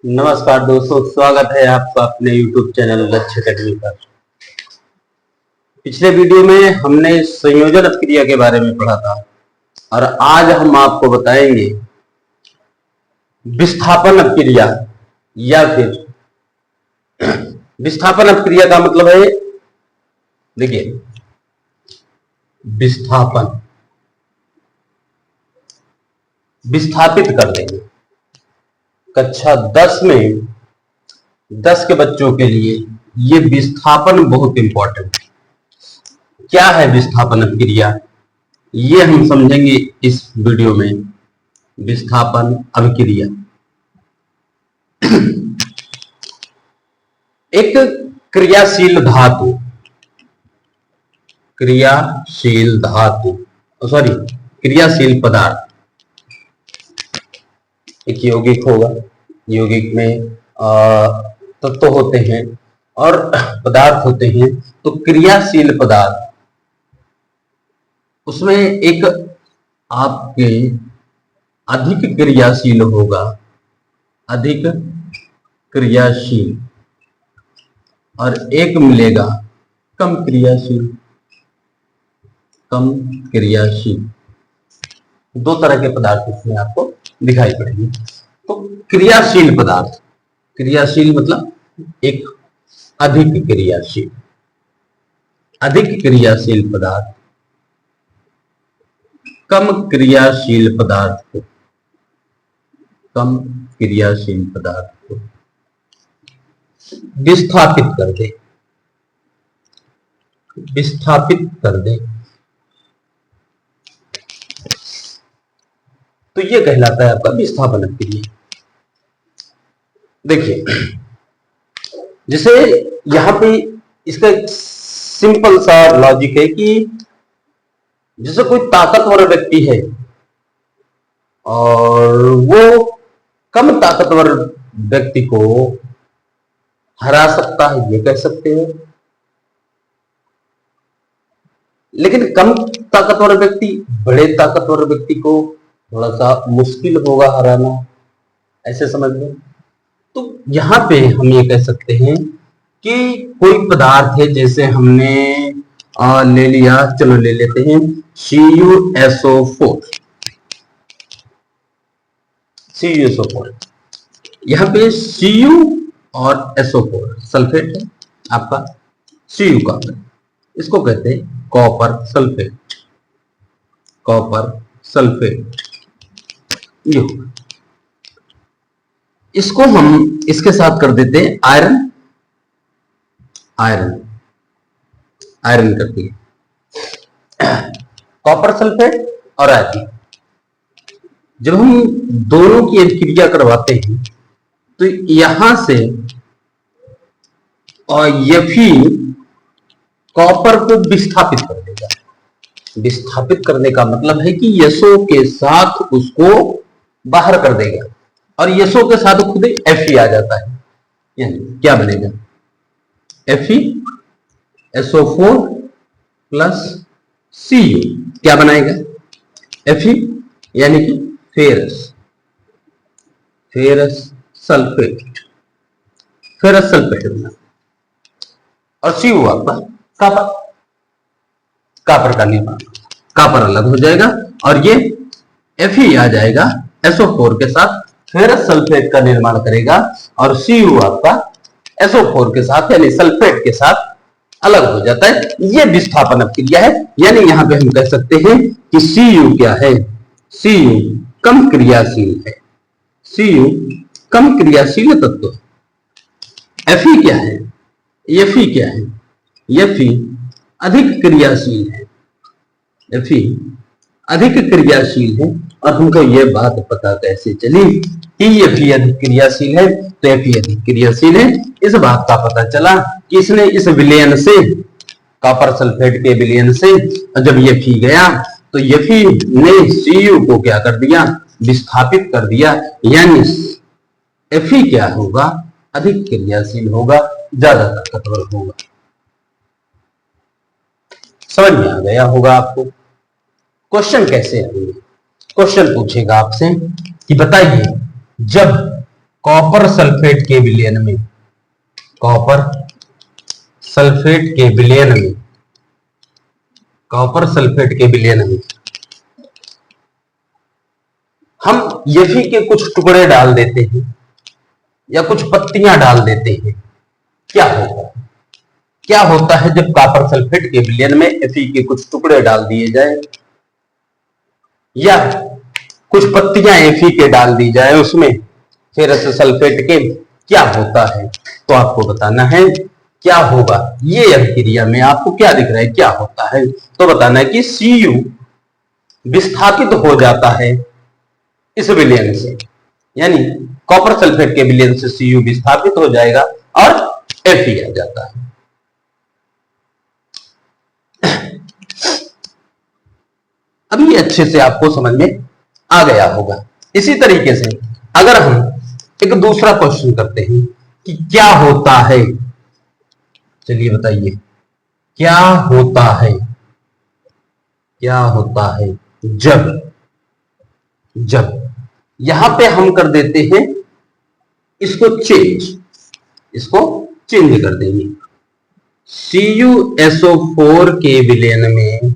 नमस्कार दोस्तों, स्वागत है आपका अपने YouTube चैनल लक्ष्य अकेडमी पर। पिछले वीडियो में हमने संयोजन अपक्रिया के बारे में पढ़ा था और आज हम आपको बताएंगे विस्थापन अपक्रिया या फिर विस्थापन अपक्रिया का मतलब है, देखिए विस्थापन विस्थापित कर देंगे। कक्षा 10 में 10 के बच्चों के लिए ये विस्थापन बहुत इंपॉर्टेंट है। क्या है विस्थापन अपक्रिया, ये हम समझेंगे इस वीडियो में। विस्थापन अपक्रिया एक क्रियाशील धातु क्रियाशील पदार्थ, एक यौगिक होगा, यौगिक में तत्व होते हैं और पदार्थ होते हैं। तो क्रियाशील पदार्थ, उसमें एक आपके अधिक क्रियाशील होगा, अधिक क्रियाशील, और एक मिलेगा कम क्रियाशील। दो तरह के पदार्थ इसमें आपको दिखाई पड़ेंगे। तो क्रियाशील पदार्थ, क्रियाशील मतलब एक अधिक क्रियाशील पदार्थ, कम क्रियाशील पदार्थ को विस्थापित कर दे, तो ये कहलाता है आपका विस्थापन अपक्रिया। देखिए, जैसे यहां पे इसका एक सिंपल सा लॉजिक है कि जैसे कोई ताकतवर व्यक्ति है और वो कम ताकतवर व्यक्ति को हरा सकता है, ये कह सकते हैं। लेकिन कम ताकतवर व्यक्ति बड़े ताकतवर व्यक्ति को थोड़ा सा मुश्किल होगा हराना, ऐसे समझ लो। तो यहां पे हम ये कह सकते हैं कि कोई पदार्थ है, जैसे हमने ले लिया, चलो ले लेते हैं CuSO4। यहां पे Cu और SO4 सल्फेट है आपका, Cu का, इसको कहते हैं कॉपर सल्फेट। ये इसको हम इसके साथ कर देते हैं आयरन कर दिए, कॉपर सल्फेट और आयरन। जब हम दोनों की अभिक्रिया करवाते हैं तो यहां से और Fe कॉपर को विस्थापित कर देगा। विस्थापित करने का मतलब है कि SO के साथ उसको बाहर कर देगा और SO के साथ खुद Fe आ जाता है। यानी क्या बनेगा, FeSO4 प्लस Cu क्या बनाएगा, Fe यानी कि फेरस सल्फेट बना, और Cu आपका कापर का निर्माण, कापर अलग हो जाएगा और ये Fe आ जाएगा, SO4 के साथ फेरस सल्फेट का निर्माण करेगा और Cu आपका SO4 के साथ यानी सल्फेट के साथ अलग हो जाता है। ये विस्थापन अपक्रिया है। यानी यहां पे हम कह सकते हैं कि Cu क्या है, Cu कम क्रियाशील है, Cu कम क्रियाशील तत्व। Fe क्या है, Fe क्या है, Fe अधिक क्रियाशील है, Fe अधिक क्रियाशील है। और हमको ये बात पता कैसे चली कि Fe अधिक क्रियाशील है, तो Fe अधिक क्रियाशील है, इस बात का पता चला कि इसने इस विलयन से, कॉपर सल्फेट के विलयन से जब Fe गया तो Fe ने Cu को क्या कर दिया, विस्थापित कर दिया। यानी Fe क्या होगा, अधिक क्रियाशील होगा, ज्यादा ताकतवर होगा। समझ में आ गया होगा आपको। क्वेश्चन कैसे आएंगे, क्वेश्चन पूछेगा आपसे कि बताइए जब कॉपर सल्फेट के विलयन में, कॉपर सल्फेट के विलयन में, कॉपर सल्फेट के विलयन में हम Fe के कुछ टुकड़े डाल देते हैं या कुछ पत्तियां डाल देते हैं, क्या होता है? क्या होता है जब कॉपर सल्फेट के विलयन में Fe के कुछ टुकड़े डाल दिए जाए या कुछ पत्तियां Fe के डाल दी जाए उसमें फेरस सल्फेट के, क्या होता है? तो आपको बताना है क्या होगा। ये अभिक्रिया में आपको क्या दिख रहा है, क्या होता है? तो बताना है कि Cu विस्थापित हो जाता है इस विलयन से, यानी कॉपर सल्फेट के विलयन से Cu विस्थापित हो जाएगा और Fe आ जाता है। अभी अच्छे से आपको समझ में आ गया होगा। इसी तरीके से अगर हम एक दूसरा क्वेश्चन करते हैं कि क्या होता है, चलिए बताइए क्या होता है, क्या होता है जब यहां पे हम कर देते हैं इसको चेंज, इसको चेंज कर देंगे। CuSO4 के विलयन में,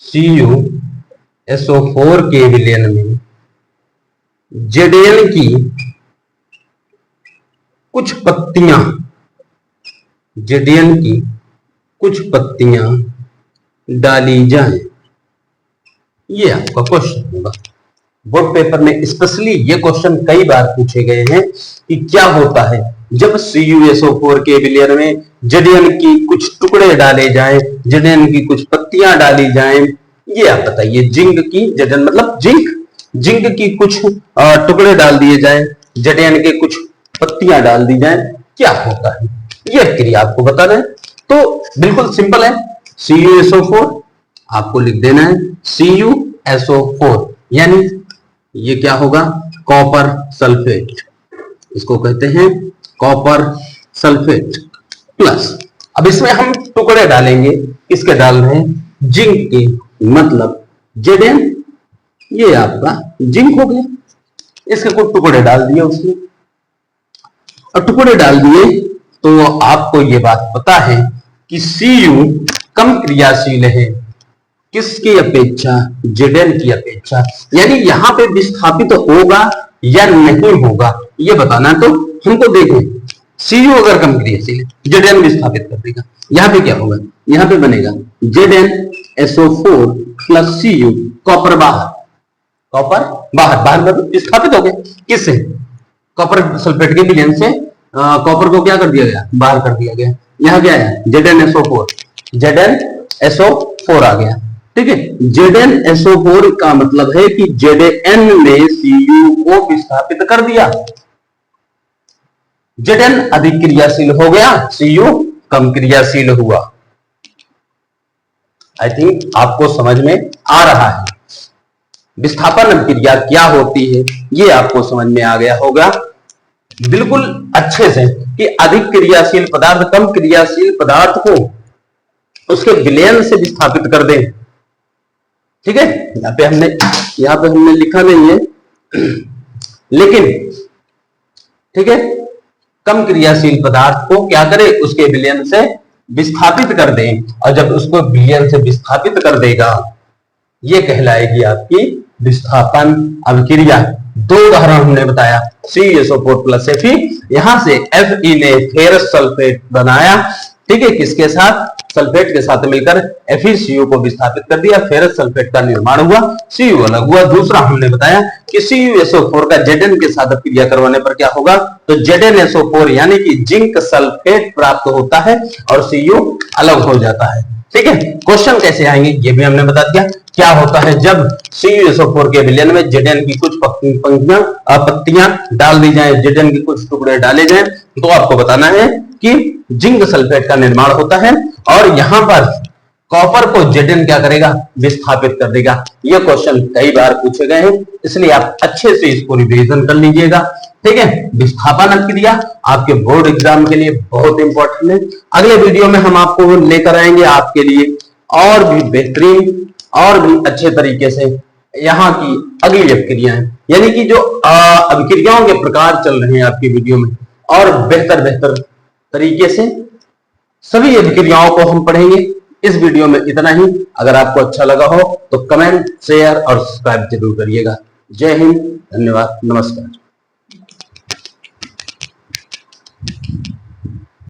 CuSO4 के विलयन में Zn की कुछ पत्तियां, Zn की कुछ पत्तियां डाली जाएं, ये आपका क्वेश्चन होगा। बोर्ड पेपर में स्पेशली ये क्वेश्चन कई बार पूछे गए हैं कि क्या होता है जब CuSO4 के विलयन में Zn की कुछ टुकड़े डाले जाएं, Zn की कुछ पत्तियां डाली जाएं, ये आप बताइए। जिंक की, Zn मतलब जिंक की कुछ टुकड़े डाल दिए जाएं, Zn के कुछ पत्तियां डाल दी जाएं, क्या होता है? ये क्रिया आपको बताना है। तो बिल्कुल सिंपल है, CuSO4 आपको लिख देना है CuSO4, यानी ये क्या होगा, कॉपर सल्फेट, इसको कहते हैं कॉपर सल्फेट प्लस, अब इसमें हम टुकड़े डालेंगे, किसके डाल रहे हैं, जिंक के, मतलब Zn, ये आपका जिंक हो गया, इसके कुछ टुकड़े डाल दिए उसमें, और टुकड़े डाल दिए तो आपको ये बात पता है कि Cu कम क्रियाशील है किसकी अपेक्षा, Zn की अपेक्षा, यानी यहां पे विस्थापित होगा या नहीं होगा ये बताना है। तो हमको देखें Cu अगर कम क्रियाशील है Zn विस्थापित कर देगा, यहां पे क्या होगा, यहां पे बनेगा ZnSO4 प्लस Cu, कॉपर बाहर, कॉपर बाहर, बाहर मतलब विस्थापित हो गए किससे, कॉपर सल्फेट के विलयन से कॉपर को क्या कर दिया गया, बाहर कर दिया गया। यहां क्या है, ZnSO4, ZnSO4 आ गया, ठीक है। ZnSO4 का मतलब है कि Zn ने Cu को विस्थापित कर दिया, Zn अधिक क्रियाशील हो गया, Cu कम क्रियाशील हुआ। आई थिंक आपको समझ में आ रहा है विस्थापन अभिक्रिया क्या होती है, ये आपको समझ में आ गया होगा बिल्कुल अच्छे से कि अधिक क्रियाशील पदार्थ कम क्रियाशील पदार्थ को उसके विलयन से विस्थापित कर दें, ठीक है। यहां पे हमने लिखा नहीं है लेकिन ठीक है, कम क्रियाशील पदार्थ को क्या करें, उसके विलयन से विस्थापित कर दें, और जब उसको विलयन से विस्थापित कर देगा ये कहलाएगी आपकी विस्थापन अभिक्रिया। दो उदाहरण हमने बताया, CuSO4 प्लस Fe, यहां से Fe ने फेरस सल्फेट बनाया, ठीक है, किसके साथ, सल्फेट के साथ मिलकर FeCu को विस्थापित कर दिया, फेरस सल्फेट का निर्माण हुआ, Cu अलग हुआ। दूसरा हमने बताया कि CuSO4 का Zn के साथ क्रिया करवाने पर क्या होगा, तो ZnSO4 यानी कि जिंक सल्फेट प्राप्त होता है और Cu अलग हो जाता है, ठीक है। क्वेश्चन कैसे आएंगे ये भी हमने बता दिया। क्या होता है जब CuSO4 के विलयन में Zn की कुछ पत्तियां डाल दी जाए, Zn के कुछ टुकड़े डाले जाए, तो आपको बताना है कि जिंक सल्फेट का निर्माण होता है और यहां पर कॉपर को Zn क्या करेगा, विस्थापित कर देगा। ये क्वेश्चन कई बार पूछे गए हैं, इसलिए आप अच्छे से इसको रिवीजन कर लीजिएगा, ठीक है। विस्थापन अभिक्रिया आपके बोर्ड एग्जाम के लिए बहुत इंपॉर्टेंट है। अगले वीडियो में हम आपको लेकर आएंगे आपके लिए और भी बेहतरीन और भी अच्छे तरीके से यहाँ की अगली अभिक्रियाएं, यानी कि जो अभिक्रियाओं के प्रकार चल रहे हैं आपकी वीडियो में, और बेहतर बेहतर तरीके से सभी अभिक्रियाओं को हम पढ़ेंगे। इस वीडियो में इतना ही। अगर आपको अच्छा लगा हो तो कमेंट, शेयर और सब्सक्राइब जरूर करिएगा। जय हिंद, धन्यवाद, नमस्कार।